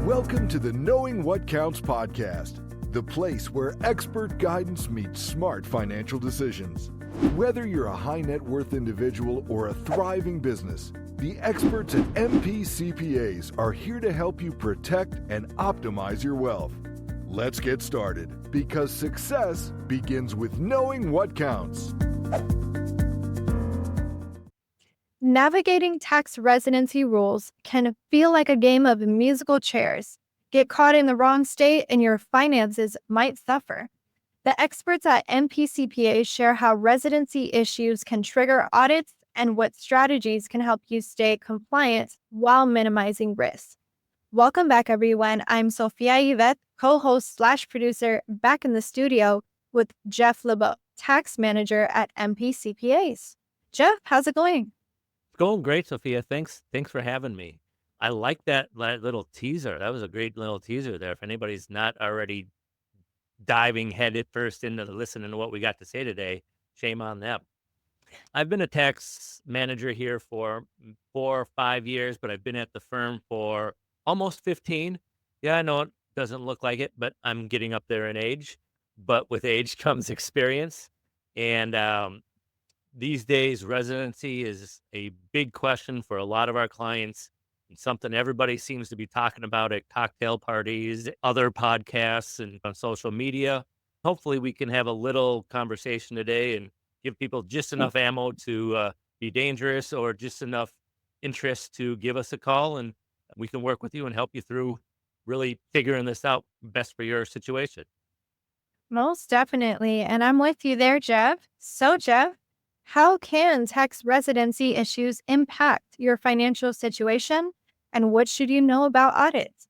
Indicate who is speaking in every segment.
Speaker 1: Welcome to the Knowing What Counts podcast, the place where expert guidance meets smart financial decisions. Whether you're a high net worth individual or a thriving business, the experts at MP CPAs are here to help you protect and optimize your wealth. Let's get started, because success begins with knowing what counts.
Speaker 2: Navigating tax residency rules can feel like a game of musical chairs. Get caught in the wrong state and your finances might suffer. The experts at MPCPA share how residency issues can trigger audits and what strategies can help you stay compliant while minimizing risk. Welcome back, everyone. I'm Sophia Yvette, co-host/producer, back in the studio with Jeff Laboe, tax manager at MPCPAs. Jeff, how's it going?
Speaker 3: It's going great, Sophia. Thanks for having me. I like that little teaser. That was a great little teaser there. If anybody's not already diving head first into listening to what we got to say today, shame on them. I've been a tax manager here for 4 or 5 years, but I've been at the firm for almost 15. Yeah, I know it doesn't look like it, but I'm getting up there in age. But with age comes experience. And these days, residency is a big question for a lot of our clients. It's something everybody seems to be talking about at cocktail parties, other podcasts, and on social media. Hopefully, we can have a little conversation today and give people just enough ammo to be dangerous, or just enough interest to give us a call, and we can work with you and help you through really figuring this out best for your situation.
Speaker 2: Most definitely. And I'm with you there, Jeff. So, Jeff, how can tax residency issues impact your financial situation? And what should you know about audits?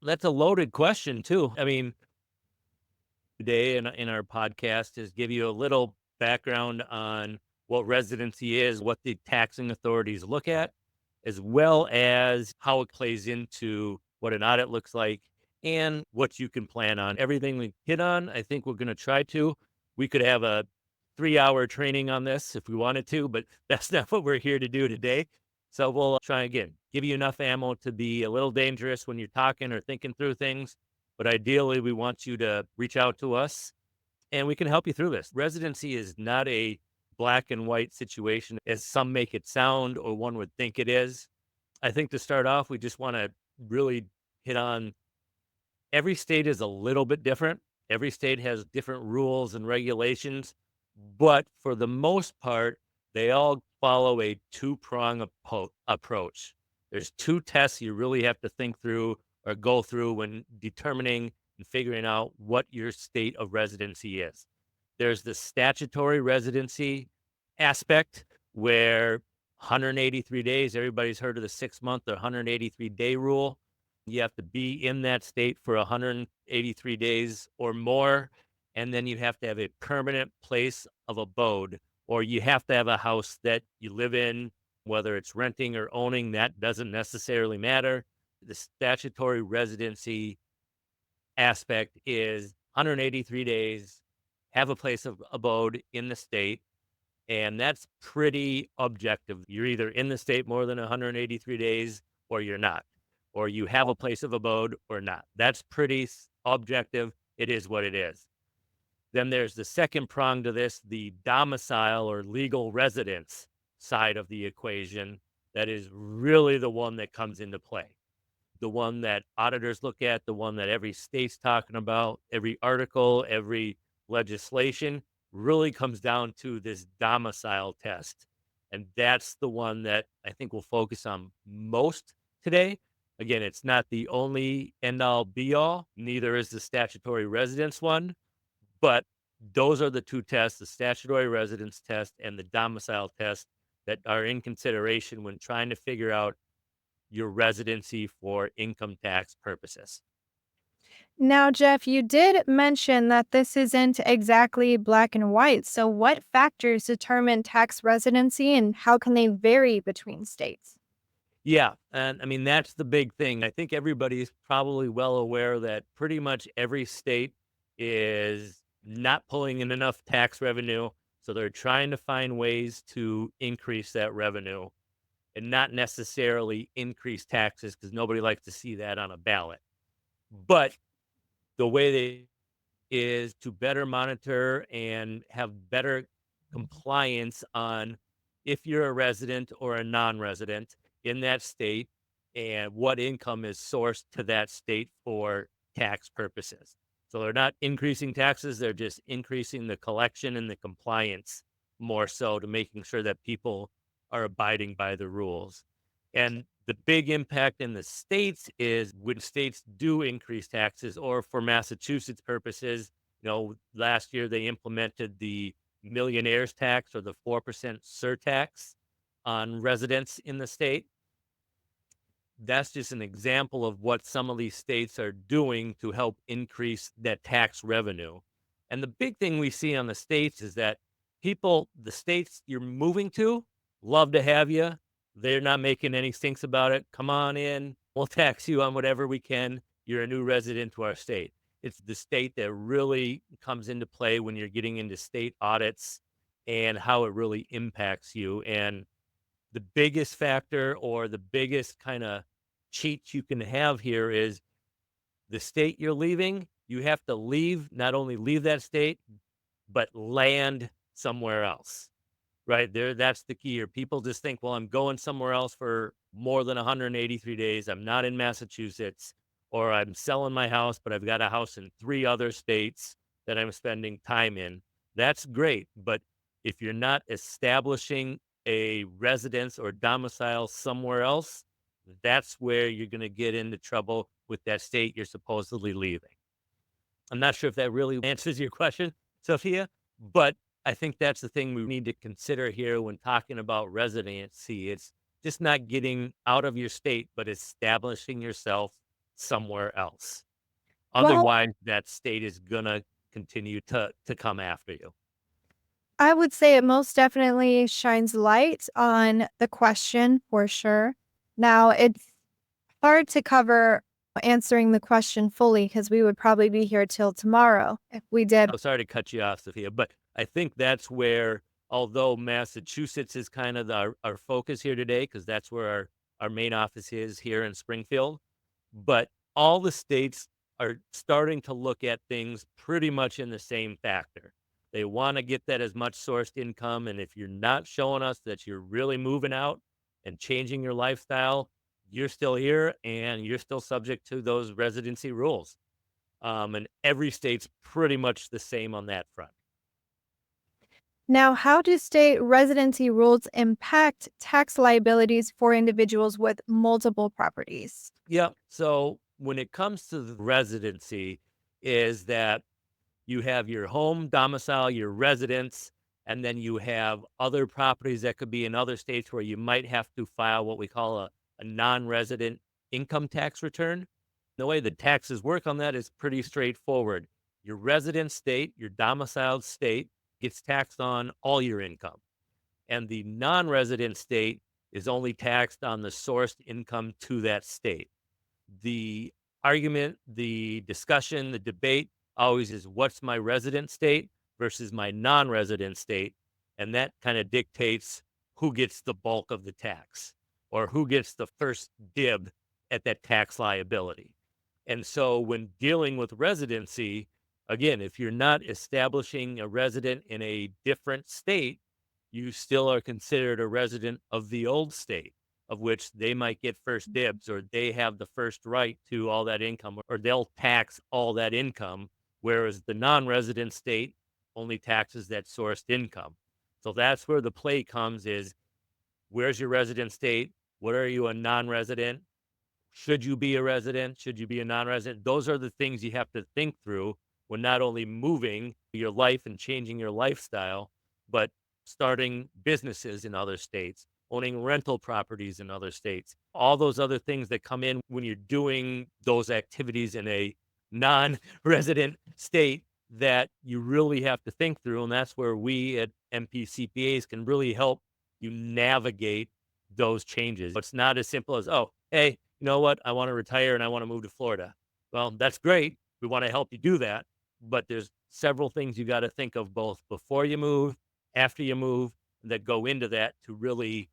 Speaker 3: That's a loaded question, too. I mean, today in our podcast is give you a little background on what residency is, what the taxing authorities look at, as well as how it plays into what an audit looks like and what you can plan on. Everything we hit on, I think we're going to try to. We could have a 3-hour training on this if we wanted to, but that's not what we're here to do today. So we'll try again, give you enough ammo to be a little dangerous when you're talking or thinking through things. But ideally, we want you to reach out to us and we can help you through this. Residency is not a black and white situation as some make it sound or one would think it is. I think to start off, we just want to really hit on every state is a little bit different. Every state has different rules and regulations, but for the most part, they all follow a two-prong approach. There's 2 tests you really have to think through or go through when determining and figuring out what your state of residency is. There's the statutory residency aspect where 183 days, everybody's heard of the 6-month or 183-day rule. You have to be in that state for 183 days or more, and then you have to have a permanent place of abode, or you have to have a house that you live in, whether it's renting or owning, that doesn't necessarily matter. The statutory residency aspect is 183 days, have a place of abode in the state, and that's pretty objective. You're either in the state more than 183 days or you're not, or you have a place of abode or not. That's pretty objective. It is what it is. Then there's the second prong to this, the domicile or legal residence side of the equation. That is really the one that comes into play. The one that auditors look at, the one that every state's talking about, every article, every legislation really comes down to this domicile test. And that's the one that I think we'll focus on most today. Again, it's not the only end all be all, neither is the statutory residence one, but those are the 2 tests, the statutory residence test and the domicile test, that are in consideration when trying to figure out your residency for income tax purposes.
Speaker 2: Now, Jeff, you did mention that this isn't exactly black and white. So what factors determine tax residency and how can they vary between states?
Speaker 3: Yeah, and I mean, that's the big thing. I think everybody's probably well aware that pretty much every state is not pulling in enough tax revenue, so they're trying to find ways to increase that revenue. and not necessarily increase taxes because nobody likes to see that on a ballot. But the way they is to better monitor and have better compliance on if you're a resident or a non-resident in that state and what income is sourced to that state for tax purposes. So they're not increasing taxes, they're just increasing the collection and the compliance more so to making sure that people are abiding by the rules. And the big impact in the states is when states do increase taxes, or for Massachusetts purposes, last year they implemented the millionaires tax or the 4% surtax on residents in the state. That's just an example of what some of these states are doing to help increase that tax revenue. And the big thing we see on the states is that the states you're moving to, love to have you. They're not making any stinks about it. Come on in. We'll tax you on whatever we can. You're a new resident to our state. It's the state that really comes into play when you're getting into state audits and how it really impacts you. And the biggest factor or the biggest kind of cheat you can have here is the state you're leaving. You have to not only leave that state, but land somewhere else. Right there, that's the key here. People just think, well, I'm going somewhere else for more than 183 days. I'm not in Massachusetts, or I'm selling my house, but I've got a house in 3 other states that I'm spending time in. That's great. But if you're not establishing a residence or domicile somewhere else, that's where you're going to get into trouble with that state you're supposedly leaving. I'm not sure if that really answers your question, Sophia, but I think that's the thing we need to consider here when talking about residency. It's just not getting out of your state, but establishing yourself somewhere else.
Speaker 2: Well,
Speaker 3: Otherwise, that state is going to continue to come after you.
Speaker 2: I would say it most definitely shines light on the question for sure. Now, it's hard to cover answering the question fully because we would probably be here till tomorrow if we did.
Speaker 3: I'm sorry to cut you off, Sophia, but I think that's where, although Massachusetts is kind of our focus here today, because that's where our main office is here in Springfield, but all the states are starting to look at things pretty much in the same factor. They want to get that as much sourced income. And if you're not showing us that you're really moving out and changing your lifestyle, you're still here and you're still subject to those residency rules. And every state's pretty much the same on that front.
Speaker 2: Now, how do state residency rules impact tax liabilities for individuals with multiple properties?
Speaker 3: Yeah. So when it comes to the residency, is that you have your home domicile, your residence, and then you have other properties that could be in other states where you might have to file what we call a non-resident income tax return. The way the taxes work on that is pretty straightforward. Your resident state, your domiciled state, gets taxed on all your income. And the non-resident state is only taxed on the sourced income to that state. The argument, the discussion, the debate always is what's my resident state versus my non-resident state. And that kind of dictates who gets the bulk of the tax or who gets the first dib at that tax liability. And so when dealing with residency, again, if you're not establishing a resident in a different state, you still are considered a resident of the old state, of which they might get first dibs or they have the first right to all that income, or they'll tax all that income, whereas the non-resident state only taxes that sourced income. So that's where the play comes is, where's your resident state? What are you, a non-resident? Should you be a resident? Should you be a non-resident? Those are the things you have to think through when not only moving your life and changing your lifestyle, but starting businesses in other states, owning rental properties in other states, all those other things that come in when you're doing those activities in a non-resident state that you really have to think through. And that's where we at MP CPAs can really help you navigate those changes. It's not as simple as, oh, hey, you know what? I want to retire and I want to move to Florida. Well, that's great. We want to help you do that. But there's several things you got to think of both before you move, after you move, that go into that to really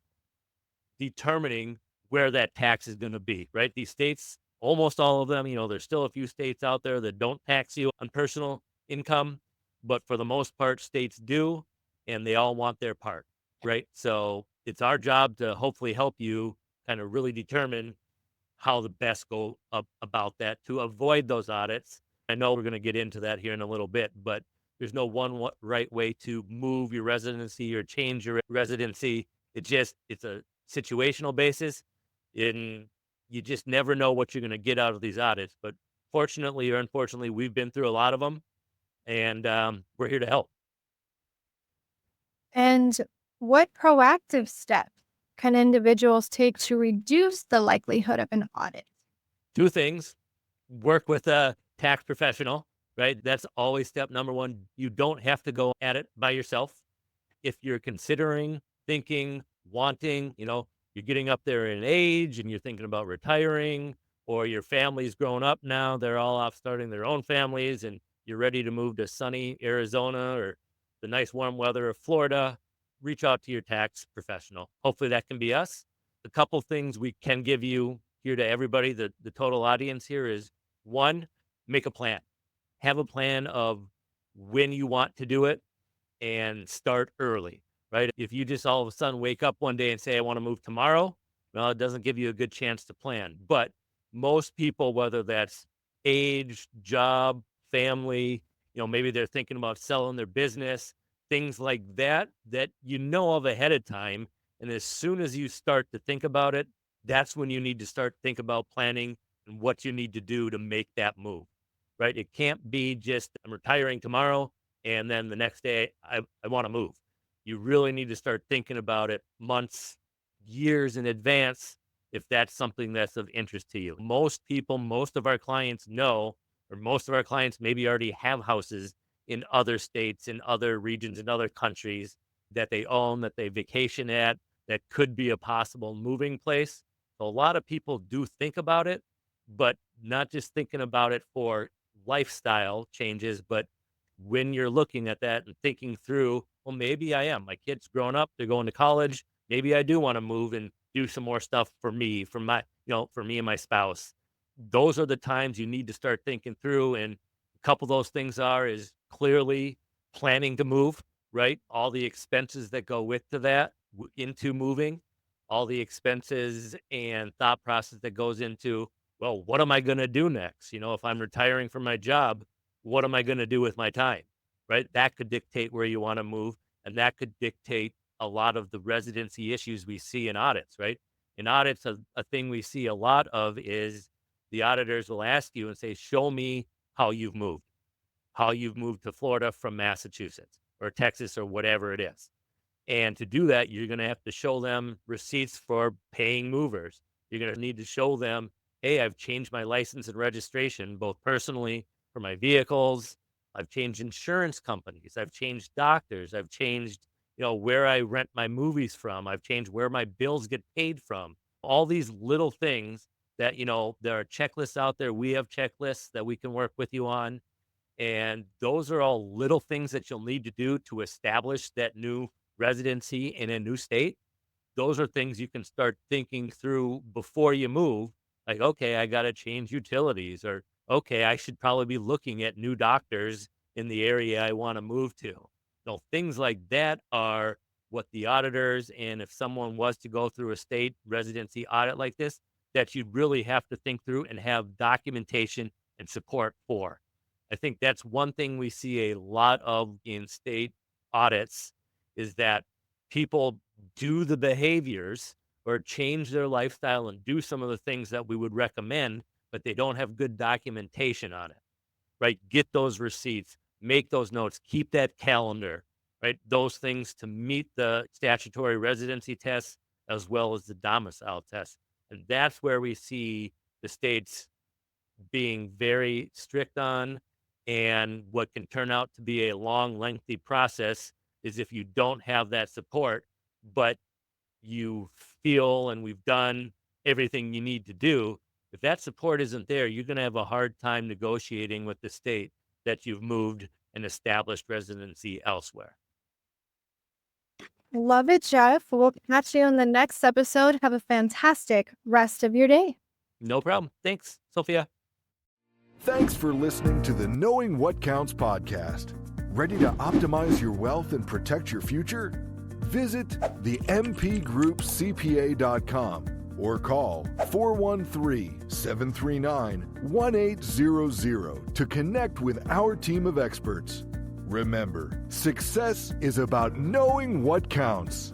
Speaker 3: determining where that tax is going to be, right? These states, almost all of them, there's still a few states out there that don't tax you on personal income, but for the most part, states do, and they all want their part, right? So it's our job to hopefully help you kind of really determine how the best go about that to avoid those audits. I know we're going to get into that here in a little bit, but there's no one right way to move your residency or change your residency. It's a situational basis, and you just never know what you're going to get out of these audits. But fortunately or unfortunately, we've been through a lot of them, and we're here to help.
Speaker 2: And what proactive steps can individuals take to reduce the likelihood of an audit?
Speaker 3: Two things: work with a tax professional, right? That's always step number one. You don't have to go at it by yourself. If you're considering, thinking, wanting, you're getting up there in age and you're thinking about retiring, or your family's grown up now, they're all off starting their own families, and you're ready to move to sunny Arizona or the nice warm weather of Florida, reach out to your tax professional. Hopefully that can be us. A couple things we can give you here to everybody, the total audience here is: one, make a plan. Have a plan of when you want to do it and start early, right? If you just all of a sudden wake up one day and say, I want to move tomorrow, well, it doesn't give you a good chance to plan. But most people, whether that's age, job, family, maybe they're thinking about selling their business, things like that, that of ahead of time. And as soon as you start to think about it, that's when you need to start think about planning and what you need to do to make that move, right? It can't be just, I'm retiring tomorrow, and then the next day I want to move. You really need to start thinking about it months, years in advance if that's something that's of interest to you. Most people, most of our clients know, or most of our clients maybe already have houses in other states, in other regions, in other countries that they own, that they vacation at, that could be a possible moving place. So a lot of people do think about it, but not just thinking about it for lifestyle changes, but when you're looking at that and thinking through, well, maybe I am. My kid's grown up, they're going to college. Maybe I do want to move and do some more stuff for me, for me and my spouse. Those are the times you need to start thinking through. And a couple of those things is clearly planning to move, right? All the expenses that go with to that into moving, all the expenses and thought process that goes into, well, what am I going to do next? If I'm retiring from my job, what am I going to do with my time? Right? That could dictate where you want to move. And that could dictate a lot of the residency issues we see in audits, right? In audits, a thing we see a lot of is the auditors will ask you and say, show me how you've moved to Florida from Massachusetts or Texas or whatever it is. And to do that, you're going to have to show them receipts for paying movers. You're going to need to show them, hey, I've changed my license and registration, both personally for my vehicles. I've changed insurance companies. I've changed doctors. I've changed, where I rent my movies from. I've changed where my bills get paid from. All these little things that, there are checklists out there. We have checklists that we can work with you on. And those are all little things that you'll need to do to establish that new residency in a new state. Those are things you can start thinking through before you move. Like, okay, I got to change utilities, or okay, I should probably be looking at new doctors in the area I want to move to. So things like that are what the auditors, and if someone was to go through a state residency audit like this, that you really have to think through and have documentation and support for. I think that's one thing we see a lot of in state audits is that people do the behaviors or change their lifestyle and do some of the things that we would recommend, but they don't have good documentation on it, right? Get those receipts, make those notes, keep that calendar, right? Those things to meet the statutory residency tests as well as the domicile test. And that's where we see the states being very strict on. And what can turn out to be a long, lengthy process is if you don't have that support, but you feel and we've done everything you need to do. If that support isn't there, you're going to have a hard time negotiating with the state that you've moved and established residency elsewhere.
Speaker 2: Love it, Jeff. We'll catch you in the next episode. Have a fantastic rest of your day.
Speaker 3: No problem. Thanks, Sophia.
Speaker 1: Thanks for listening to the Knowing What Counts podcast. Ready to optimize your wealth and protect your future? Visit the mpgroupcpa.com or call 413-739-1800 to connect with our team of experts. Remember, success is about knowing what counts.